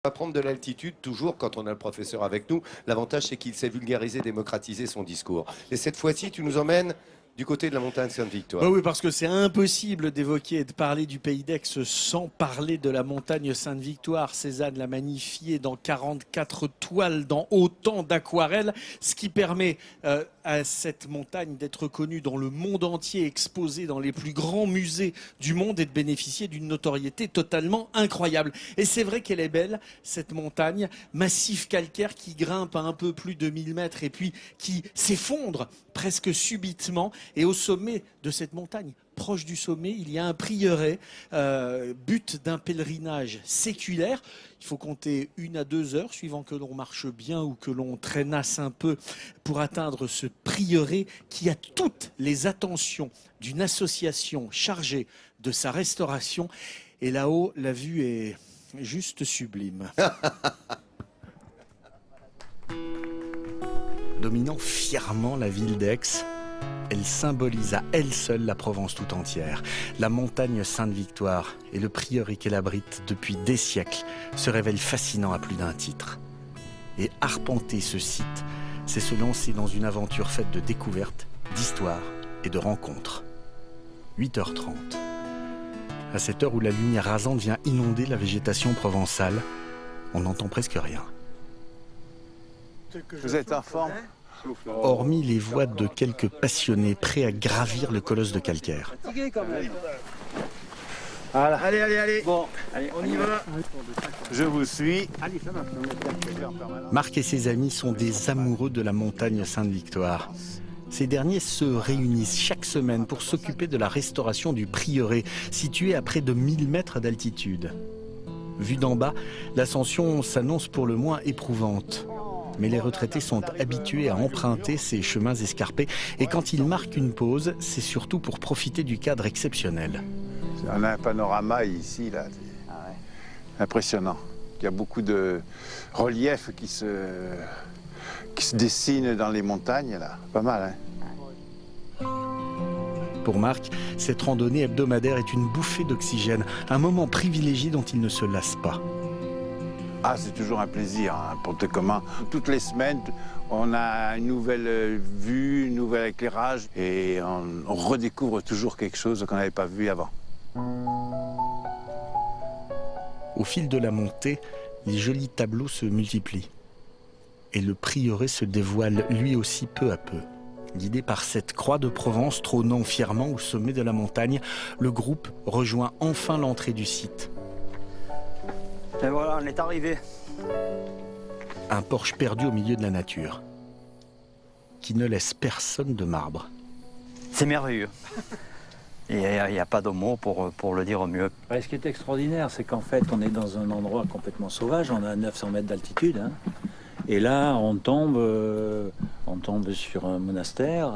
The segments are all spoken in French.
On va prendre de l'altitude, toujours quand on a le professeur avec nous. L'avantage, c'est qu'il sait vulgariser, démocratiser son discours. Et cette fois-ci, tu nous emmènes du côté de la montagne Sainte-Victoire. Oui, parce que c'est impossible d'évoquer et de parler du Pays d'Aix sans parler de la montagne Sainte-Victoire. Cézanne l'a magnifiée dans 44 toiles, dans autant d'aquarelles, ce qui permet à cette montagne d'être connue dans le monde entier, exposée dans les plus grands musées du monde et de bénéficier d'une notoriété totalement incroyable. Et c'est vrai qu'elle est belle, cette montagne, massif calcaire qui grimpe à un peu plus de 1000 mètres et puis qui s'effondre presque subitement. Et au sommet de cette montagne, proche du sommet, il y a un prieuré, but d'un pèlerinage séculaire. Il faut compter 1 à 2 heures, suivant que l'on marche bien ou que l'on traînasse un peu pour atteindre ce prieuré qui a toutes les attentions d'une association chargée de sa restauration. Et là-haut, la vue est juste sublime. Dominant fièrement la ville d'Aix, elle symbolise à elle seule la Provence tout entière. La montagne Sainte-Victoire et le prieuré qu'elle abrite depuis des siècles se révèlent fascinants à plus d'un titre. Et arpenter ce site, c'est se lancer dans une aventure faite de découvertes, d'histoires et de rencontres. 8h30. À cette heure où la lumière rasante vient inonder la végétation provençale, on n'entend presque rien. Vous êtes en forme? Hormis les voix de quelques passionnés prêts à gravir le colosse de calcaire. Voilà. Allez. Bon, allez, on y va. Je vous suis. Marc et ses amis sont des amoureux de la montagne Sainte-Victoire. Ces derniers se réunissent chaque semaine pour s'occuper de la restauration du prieuré, situé à près de 1000 mètres d'altitude. Vu d'en bas, l'ascension s'annonce pour le moins éprouvante. Mais les retraités sont habitués à emprunter ces chemins escarpés et quand ils marquent une pause, c'est surtout pour profiter du cadre exceptionnel. On a un panorama ici, là, impressionnant. Il y a beaucoup de reliefs qui se dessinent dans les montagnes, là. Pas mal, hein? Pour Marc, cette randonnée hebdomadaire est une bouffée d'oxygène, un moment privilégié dont il ne se lasse pas. Ah, c'est toujours un plaisir, hein, n'importe comment. Toutes les semaines, on a une nouvelle vue, un nouvel éclairage et on redécouvre toujours quelque chose qu'on n'avait pas vu avant. Au fil de la montée, les jolis tableaux se multiplient. Et le prieuré se dévoile lui aussi peu à peu. Guidé par cette croix de Provence trônant fièrement au sommet de la montagne, le groupe rejoint enfin l'entrée du site. Et voilà, on est arrivé. Un porche perdu au milieu de la nature, qui ne laisse personne de marbre. C'est merveilleux. Il n'y a pas de mots pour le dire mieux. Ce qui est extraordinaire, c'est qu'en fait, on est dans un endroit complètement sauvage. On a 900 mètres d'altitude. Hein. Et là, on tombe sur un monastère.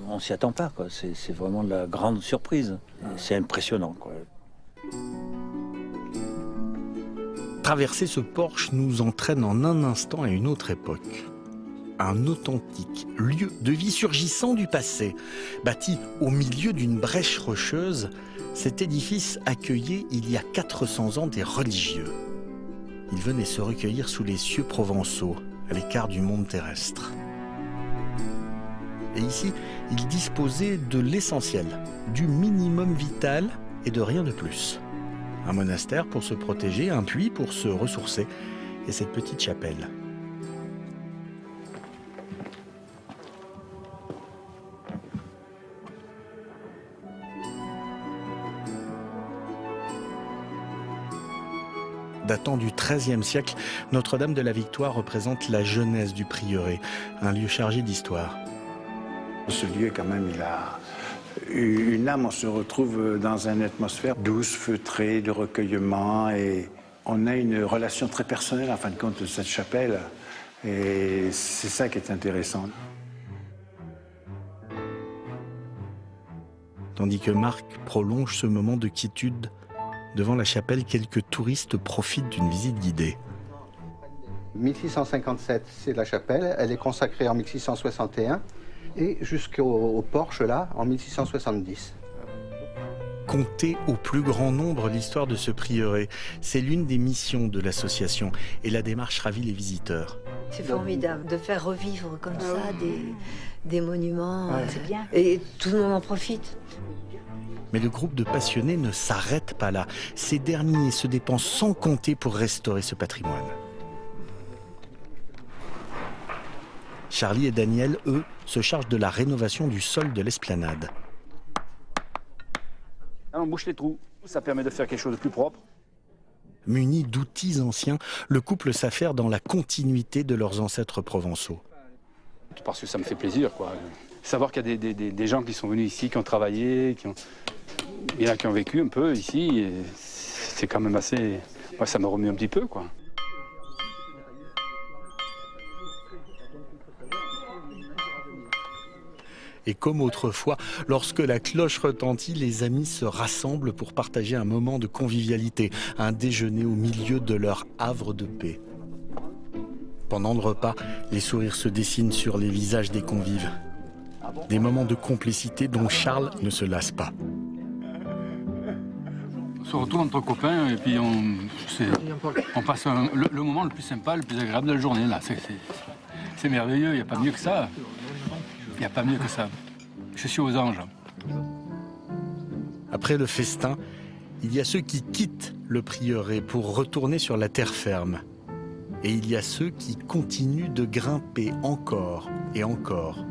On s'y attend pas. C'est vraiment de la grande surprise. C'est impressionnant, quoi. Traverser ce porche nous entraîne en un instant à une autre époque. Un authentique lieu de vie surgissant du passé. Bâti au milieu d'une brèche rocheuse, cet édifice accueillait il y a 400 ans des religieux. Ils venaient se recueillir sous les cieux provençaux, à l'écart du monde terrestre. Et ici, ils disposaient de l'essentiel, du minimum vital et de rien de plus. Un monastère pour se protéger, un puits pour se ressourcer, et cette petite chapelle. Datant du XIIIe siècle, Notre-Dame de la Victoire représente la jeunesse du prieuré, un lieu chargé d'histoire. Ce lieu, quand même, il a une âme. On se retrouve dans une atmosphère douce, feutrée, de recueillement. Et on a une relation très personnelle, en fin de compte, de cette chapelle. Et c'est ça qui est intéressant. Tandis que Marc prolonge ce moment de quiétude, devant la chapelle, quelques touristes profitent d'une visite guidée. 1657, c'est la chapelle. Elle est consacrée en 1661 et jusqu'au porche, là, en 1670. conter au plus grand nombre l'histoire de ce prieuré. C'est l'une des missions de l'association et la démarche ravit les visiteurs. C'est formidable de faire revivre comme ça des monuments. Ouais. C'est bien. Et tout le monde en profite. Mais le groupe de passionnés ne s'arrête pas là. Ces derniers se dépensent sans compter pour restaurer ce patrimoine. Charlie et Daniel, eux, se chargent de la rénovation du sol de l'esplanade. On bouche les trous, ça permet de faire quelque chose de plus propre. Munis d'outils anciens, le couple s'affaire dans la continuité de leurs ancêtres provençaux. Parce que ça me fait plaisir, quoi. Savoir qu'il y a des gens qui sont venus ici, qui ont travaillé, il y en a qui ont vécu un peu ici, et c'est quand même assez... Moi, ça me remet un petit peu, quoi. Et comme autrefois, lorsque la cloche retentit, les amis se rassemblent pour partager un moment de convivialité, un déjeuner au milieu de leur havre de paix. Pendant le repas, les sourires se dessinent sur les visages des convives. Des moments de complicité dont Charles ne se lasse pas. On se retrouve entre copains et puis on passe le moment le plus sympa, le plus agréable de la journée. Là. C'est merveilleux, il n'y a pas mieux que ça. Il n'y a pas mieux que ça. Je suis aux anges. Après le festin, il y a ceux qui quittent le prieuré pour retourner sur la terre ferme. Et il y a ceux qui continuent de grimper encore et encore.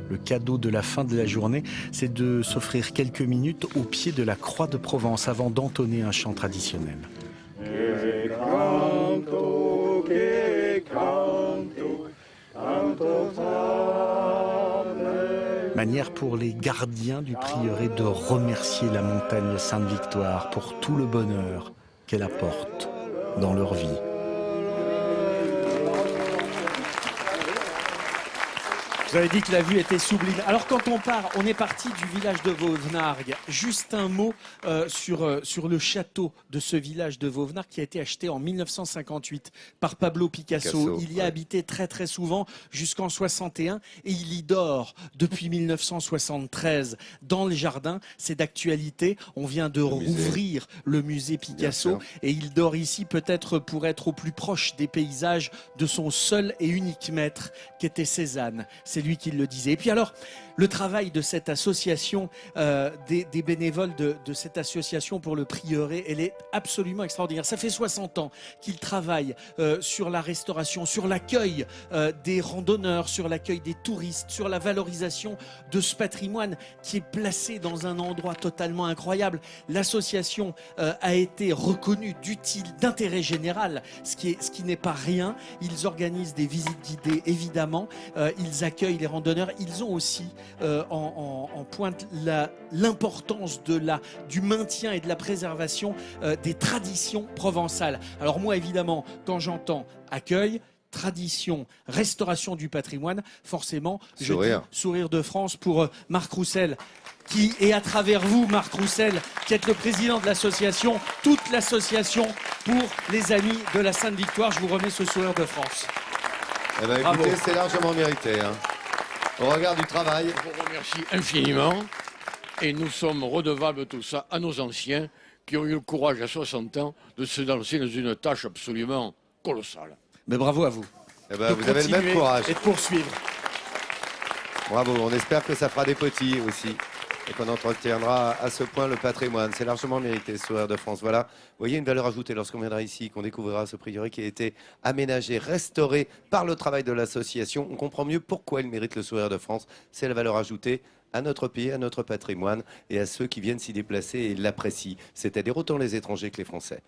Le cadeau de la fin de la journée, c'est de s'offrir quelques minutes au pied de la croix de Provence avant d'entonner un chant traditionnel. Manière pour les gardiens du prieuré de remercier la montagne Sainte-Victoire pour tout le bonheur qu'elle apporte dans leur vie. Vous avez dit que la vue était sublime. Alors quand on part, on est parti du village de Vauvenargues. Juste un mot sur le château de ce village de Vauvenargues qui a été acheté en 1958 par Pablo Picasso. Il y a habité très très souvent jusqu'en 61 et il y dort depuis 1973 dans le jardin. C'est d'actualité. On vient de rouvrir le musée Picasso et il dort ici peut-être pour être au plus proche des paysages de son seul et unique maître qu'était Cézanne. C'est lui qui le disait. Et puis alors, le travail de cette association, des bénévoles de cette association pour le prieuré, elle est absolument extraordinaire. Ça fait 60 ans qu'ils travaillent sur la restauration, sur l'accueil des randonneurs, sur l'accueil des touristes, sur la valorisation de ce patrimoine qui est placé dans un endroit totalement incroyable. L'association a été reconnue d'intérêt général, ce qui n'est pas rien. Ils organisent des visites guidées, évidemment. Ils accueillent les randonneurs. Ils ont aussi en pointe l'importance du maintien et de la préservation des traditions provençales. Alors moi, évidemment, quand j'entends accueil, tradition, restauration du patrimoine, forcément, je dis sourire de France pour Marc Roussel, qui est à travers vous, Marc Roussel, qui êtes le président de l'association, toute l'association pour les amis de la Sainte-Victoire. Je vous remets ce sourire de France. Eh ben, écoutez, c'est largement mérité. Hein. Au regard du travail. Je vous remercie infiniment et nous sommes redevables de tout ça à nos anciens qui ont eu le courage à 60 ans de se lancer dans une tâche absolument colossale. Mais bravo à vous. Eh ben, vous avez le même courage. Et de poursuivre. Bravo, on espère que ça fera des petits aussi. Et qu'on entretiendra à ce point le patrimoine. C'est largement mérité, ce sourire de France. Voilà, vous voyez une valeur ajoutée lorsqu'on viendra ici, qu'on découvrira ce prieuré qui a été aménagé, restauré par le travail de l'association. On comprend mieux pourquoi il mérite le sourire de France. C'est la valeur ajoutée à notre pays, à notre patrimoine et à ceux qui viennent s'y déplacer et l'apprécient. C'est-à-dire autant les étrangers que les Français.